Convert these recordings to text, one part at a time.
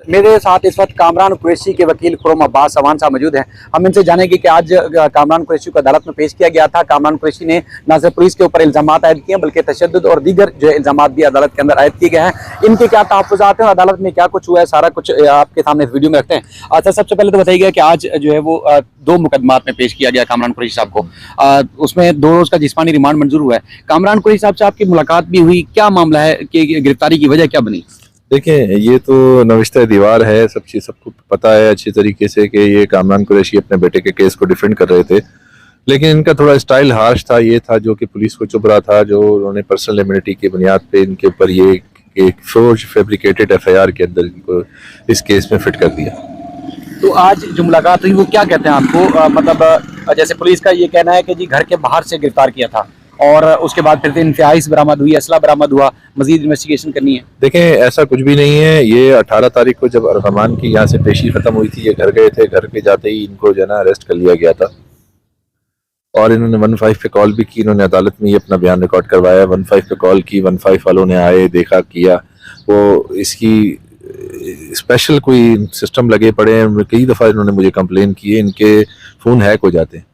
मेरे साथ इस वक्त कामरान कुरैशी के वकील खुर्रम अब्बास अवान साहब मौजूद हैं। हम इनसे जानेंगे कि आज कामरान कुरैशी को अदालत में पेश किया गया था। कामरान कुरैशी ने न सिर्फ पुलिस के ऊपर इल्जाम आयद किए हैं बल्कि तशद्दुद और दीगर जो इल्जाम भी अदालत के अंदर आयद किए गए हैं। इनके क्या तहफ़्फ़ुज़ात हैं और अदालत में क्या कुछ हुआ है, सारा कुछ आपके सामने इस वीडियो में रखते हैं। अच्छा, सबसे पहले तो बताइएगा कि आज जो है वो 2 मुकदमात में पेश किया गया कामरान कुरैशी साहब को। उसमें 2 रोज़ का जिस्मानी रिमांड मंजूर हुआ है। कामरान कुरैशी साहब से आपकी मुलाकात भी हुई, क्या मामला है कि गिरफ्तारी की वजह क्या बनी? देखें, ये तो नविश्ता दीवार है, सबको पता है अच्छी तरीके से कि ये कामरान कुरैशी अपने बेटे के केस को डिफेंड कर रहे थे, लेकिन इनका थोड़ा स्टाइल हार्श था। ये था जो कि पुलिस को चुभ रहा था, जो उन्होंने पर्सनल इम्यूनिटी की बुनियाद पे इनके ऊपर ये एक फोर्ज फैब्रिकेटेड एफआईआर के अंदर इनको इस केस में फिट कर दिया। तो आज जो मुलाकात हुई वो क्या कहते हैं आपको? मतलब जैसे पुलिस का ये कहना है कि जी घर के बाहर से गिरफ्तार किया था और उसके बाद फिर इंफियाइस बरामद हुई, असला बरामद हुआ, मजीद इन्वेस्टिगेशन करनी है। देखें, ऐसा कुछ भी नहीं है। ये 18 तारीख को जब अरहमान की यहाँ से पेशी खत्म हुई थी, ये घर गए थे। घर पे जाते ही इनको जो है ना अरेस्ट कर लिया गया था और इन्होंने 15 पे कॉल भी की। इन्होंने अदालत में ये अपना बयान रिकॉर्ड करवाया। 15 पे कॉल की, 15 वालों ने आए, देखा, किया। वो इसकी स्पेशल कोई सिस्टम लगे पड़े हैं। कई दफ़ा इन्होंने मुझे कंप्लेन की है, इनके फ़ोन हैक हो जाते हैं,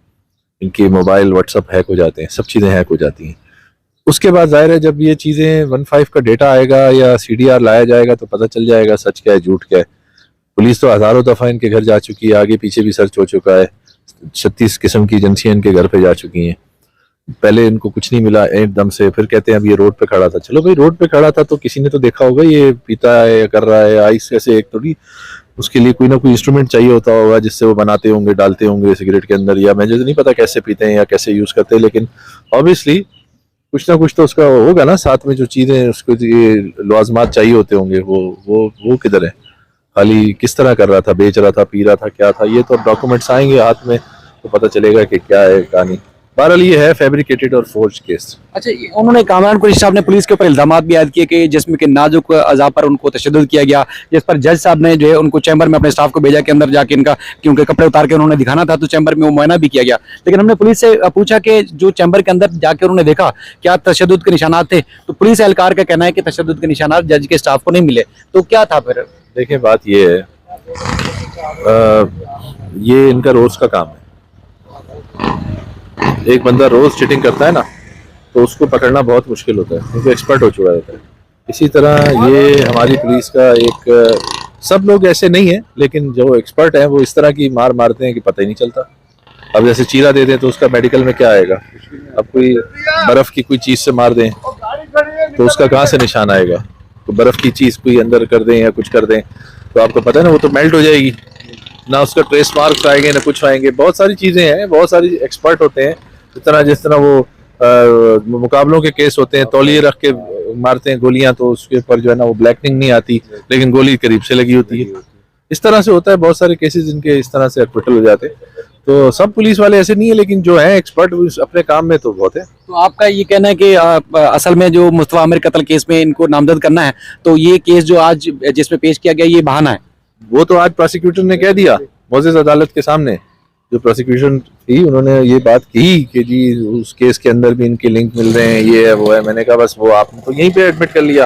इनके मोबाइल व्हाट्सअप हैक हो जाते हैं, सब चीज़ें हैक हो जाती हैं। उसके बाद जाहिर है जब ये चीज़ें 15 का डेटा आएगा या सीडीआर लाया जाएगा तो पता चल जाएगा सच क्या है झूठ क्या है। पुलिस तो हज़ारों दफ़ा इनके घर जा चुकी है, आगे पीछे भी सर्च हो चुका है। 36 किस्म की एजेंसियाँ इनके घर पे जा चुकी हैं। पहले इनको कुछ नहीं मिला एकदम से, फिर कहते हैं अब ये रोड पे खड़ा था। चलो भाई, रोड पे खड़ा था तो किसी ने तो देखा होगा ये पीता है या कर रहा है। आइस ऐसे एक थोड़ी, उसके लिए कोई ना कोई इंस्ट्रूमेंट चाहिए होता होगा जिससे वो बनाते होंगे, डालते होंगे सिगरेट के अंदर, या मुझे तो नहीं पता कैसे पीते हैं या कैसे यूज़ करते हैं, लेकिन ऑब्वियसली कुछ ना कुछ तो उसका होगा ना साथ में, जो चीज़ें उसको ये लवाजमात चाहिए होते होंगे। वो किधर है? खाली किस तरह कर रहा था, बेच रहा था, पी रहा था, क्या था? ये तो डॉक्यूमेंट्स आएंगे हाथ में तो पता चलेगा कि क्या है कहानी। बहरहाल ये है फैब्रिकेटेड और फोर्ज केस। अच्छा, उन्होंने कामरान कुरैशी साहब ने पुलिस के ऊपर इल्जाम भी आयद किए कि जिसमें कि नाजुक अज़ा पर उनको तशद्दुद किया गया, जिस पर जज साहब ने जो है उनको चैम्बर में अपने स्टाफ को भेजा के अंदर जाके इनका, क्योंकि कपड़े उतार के उन्होंने दिखाना था तो चैम्बर में वो मुआयना भी किया गया। लेकिन हमने पुलिस से पूछा कि जो चैम्बर के अंदर जाके उन्होंने देखा क्या तशद्दुद के निशानात थे, तो पुलिस एहलकार का कहना है कि तशद्दुद के निशानात जज के स्टाफ को नहीं मिले। तो क्या था फिर? देखिए, बात ये है, ये इनका रोज का काम है। एक बंदा रोज चीटिंग करता है ना तो उसको पकड़ना बहुत मुश्किल होता है, क्योंकि एक्सपर्ट हो चुका रहता है। इसी तरह ये हमारी पुलिस का एक, सब लोग ऐसे नहीं है लेकिन जो एक्सपर्ट हैं वो इस तरह की मार मारते हैं कि पता ही नहीं चलता। अब जैसे चीरा दे दें तो उसका मेडिकल में क्या आएगा? अब कोई बर्फ की कोई चीज से मार दें तो उसका कहाँ से निशान आएगा? तो बर्फ की चीज कोई अंदर कर दें या कुछ कर दें तो आपको पता है ना, वो तो मेल्ट हो जाएगी ना, उसका ट्रेस मार्क्स आएंगे ना कुछ आएंगे। बहुत सारी चीजें हैं, बहुत सारी एक्सपर्ट होते हैं। जिस तरह वो मुकाबलों के केस होते हैं, तौलिए रख के मारते हैं गोलियां तो उसके ऊपर जो है ना वो ब्लैकनिंग नहीं आती, लेकिन गोली करीब से लगी होती है। इस तरह से होता है, बहुत सारे केसेस इनके इस तरह से एक्विटल हो जाते हैं। तो सब पुलिस वाले ऐसे नहीं है, लेकिन जो है एक्सपर्ट अपने काम में तो बहुत है। तो आपका ये कहना है कि असल में जो मुस्तफा आमिर कत्ल केस में इनको नामजद करना है, तो ये केस जो आज जिसमें पेश किया गया ये बहाना है? वो तो आज प्रोसिक्यूटर ने कह दिया मोजेज अदालत के सामने। जो प्रोसिक्यूशन थी उन्होंने ये बात की कि जी उस केस के अंदर भी इनके लिंक मिल रहे हैं, ये है वो है। मैंने कहा बस वो आपने तो यहीं पे एडमिट कर लिया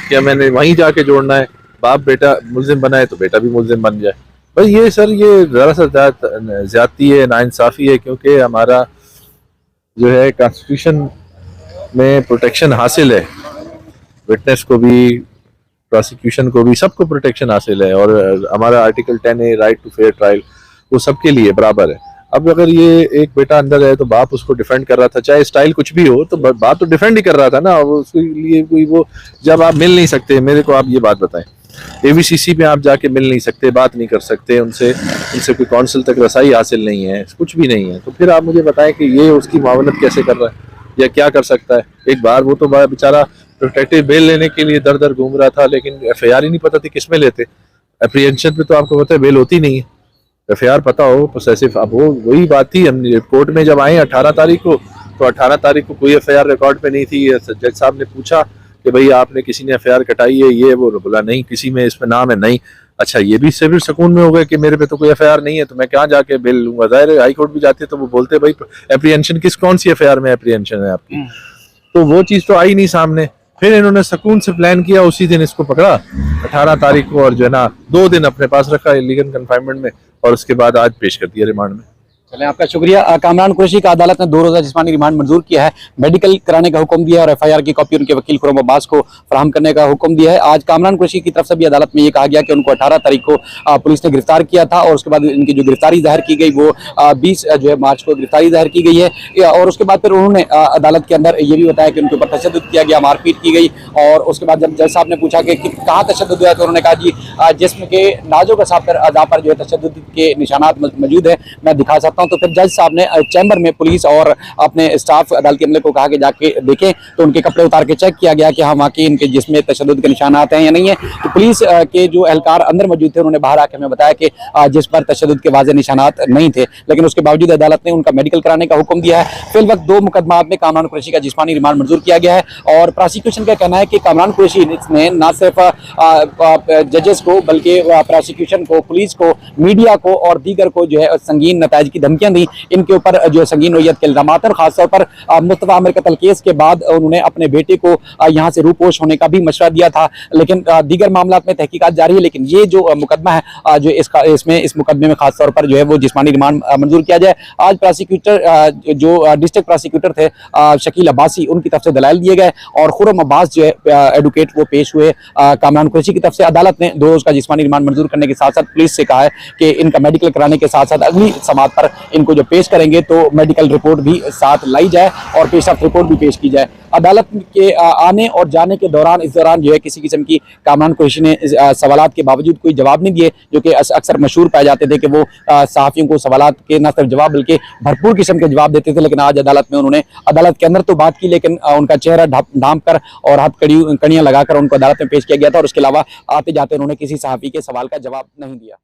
कि मैंने वहीं जाके जोड़ना है। बाप बेटा मुल्जिम बनाए तो बेटा भी मुल्जिम बन जाए। बस ये सर, ये ज़रा सा ज्यादती है, नाइंसाफ़ी है, क्योंकि हमारा जो है कॉन्स्टिट्यूशन में प्रोटेक्शन हासिल है, विटनेस को भी, प्रोसिक्यूशन को भी, सबको प्रोटेक्शन हासिल है। और हमारा article 10A right to fair trial वो सबके लिए बराबर है। अब अगर ये एक बेटा अंदर है तो बाप उसको डिफेंड कर रहा था, चाहे स्टाइल कुछ भी हो, तो बाप तो डिफेंड ही कर रहा था ना। उसके लिए कोई वो, जब आप मिल नहीं सकते, मेरे को आप ये बात बताएं, AVCC में आप जाके मिल नहीं सकते, बात नहीं कर सकते उनसे कोई काउंसिल तक रसाई हासिल नहीं है, कुछ भी नहीं है, तो फिर आप मुझे बताएं कि ये उसकी मावनत कैसे कर रहा है या क्या कर सकता है? एक बार वो तो बेचारा प्रोटेक्टिव बेल लेने के लिए दर दर घूम रहा था, लेकिन FIR ही नहीं पता थी किस में लेते। एप्रीहेंशन पे तो आपको पता है बेल होती नहीं है, FIR पता हो पोसेसिव। अब वो वही बात थी, हम कोर्ट में जब आए 18 तारीख को, तो 18 तारीख को कोई FIR रिकॉर्ड पे नहीं थी। जज साहब ने पूछा कि भाई आपने किसी ने FIR कटाई है? ये वो बोला नहीं, किसी में इसमें नाम है नहीं। अच्छा, ये भी सिविल सुकून में हो गए कि मेरे पे तो कोई FIR नहीं है, तो मैं कहाँ जाके बेल लूंगा? जाहिर है हाई कोर्ट भी जाते तो वो बोलते भाई एप्रीहेंशन कौन सी FIR में एप्रीहेंशन है आपकी? तो वो चीज़ तो आई नहीं सामने। फिर इन्होंने सुकून से प्लान किया, उसी दिन इसको पकड़ा 18 तारीख को, और जो है ना 2 दिन अपने पास रखा इलीगल कन्फाइनमेंट में, और उसके बाद आज पेश कर दिया रिमांड में। चलें, आपका शुक्रिया। कामरान कुरैशी का अदालत ने 2 रोज़ा जिस्मानी रिमांड मंजूर किया है, मेडिकल कराने का हुक्म दिया है और FIR की कॉपी उनके वकील खुर्रम अब्बास को फराहम करने का हुक्म दिया है। आज कामरान कुरैशी की तरफ से भी अदालत में ये कहा गया कि उनको 18 तारीख को पुलिस ने गिरफ्तार किया था, और उसके बाद इनकी जो गिरफ्तारी जाहिर की गई वो 20 जो है मार्च को गिरफ्तारी जाहिर की गई है। और उसके बाद फिर उन्होंने अदालत के अंदर ये भी बताया कि उनके ऊपर तशद्दुद किया गया, मारपीट की गई। और उसके बाद जब जज साहब ने पूछा कि कहाँ तशद्दुद हुआ, तो उन्होंने कहा जी जिस्म के नाजुक अज़ा पर जो है तशद्दुद के निशानात मौजूद है, मैं दिखा सकता हूँ। तो फिर जज साहब चैम्बर में पुलिस और अपने स्टाफ अदालती अमले को कहा कि जाके देखें, तो उनके कपड़े उतार के चेक किया गया कि हाँ वाकई इनके जिसमें तशद्दुद के निशानात हैं या नहीं है। तो पुलिस के जो एहलकार अंदर मौजूद थे उन्होंने बाहर आके हमें बताया कि जिस पर तशद्दुद के वाज़ेह निशानात नहीं थे, लेकिन उसके बावजूद अदालत ने उनका मेडिकल कराने का हुक्म दिया है। फिल वक्त 2 मुकदमात में कामरान कुरैशी का जिस्मानी रिमांड मंजूर किया गया है, और प्रोसिक्यूशन का कहना है कि कामरान कुरैशी ने न सिर्फ जजेस को बल्कि प्रोसिक्यूशन को, पुलिस को, मीडिया को और दीगर को जो है संगीन नताइज की धमकियां दी। इनके ऊपर जो है संगीन नोयत के इल्जामात हैं। खासतौर पर मुस्तफा आमिर कत्ल केस के बाद उन्होंने अपने बेटे को यहाँ से रूपोश होने का भी मशवरा दिया था, लेकिन दीगर मामलात में तहकीकात जारी है। लेकिन ये जो मुकदमा है जो इस मुकदमे में खासतौर पर जो है वो जिस्मानी रिमांड मंजूर किया जाए। आज प्रोसिक्यूटर जो डिस्ट्रिक्ट प्रोसिक्यूटर थे शकील अब्बासी, उनकी तरफ से दलाइल दिए गए और खुर्रम अब्बास जो है एडवोकेट वो पेश हुए। कामरान कुरैशी की तरफ से अदालत ने 2 रोज़ का जिस्मानी रिमांड मंजूर करने के साथ साथ पुलिस से कहा है कि इनका मेडिकल कराने के साथ साथ अगली समात पर इनको जो पेश करेंगे तो मेडिकल रिपोर्ट भी साथ लाई जाए और पेशरफ्त रिपोर्ट भी पेश की जाए। अदालत के आने और जाने के दौरान इस दौरान जो है किसी किस्म की कामरान कुरैशी ने सवालात के बावजूद कोई जवाब नहीं दिए, जो कि अक्सर मशहूर पाए जाते थे कि वो सहाफ़ियों को सवालात के न सिर्फ जवाब बल्कि भरपूर किस्म के जवाब देते थे। लेकिन आज अदालत में उन्होंने अदालत के अंदर तो बात की, लेकिन उनका चेहरा ढांप कर और हाथ कड़ियाँ लगाकर उनको अदालत में पेश किया गया था, और उसके अलावा आते जाते उन्होंने किसी सहाफ़ी के सवाल का जवाब नहीं दिया।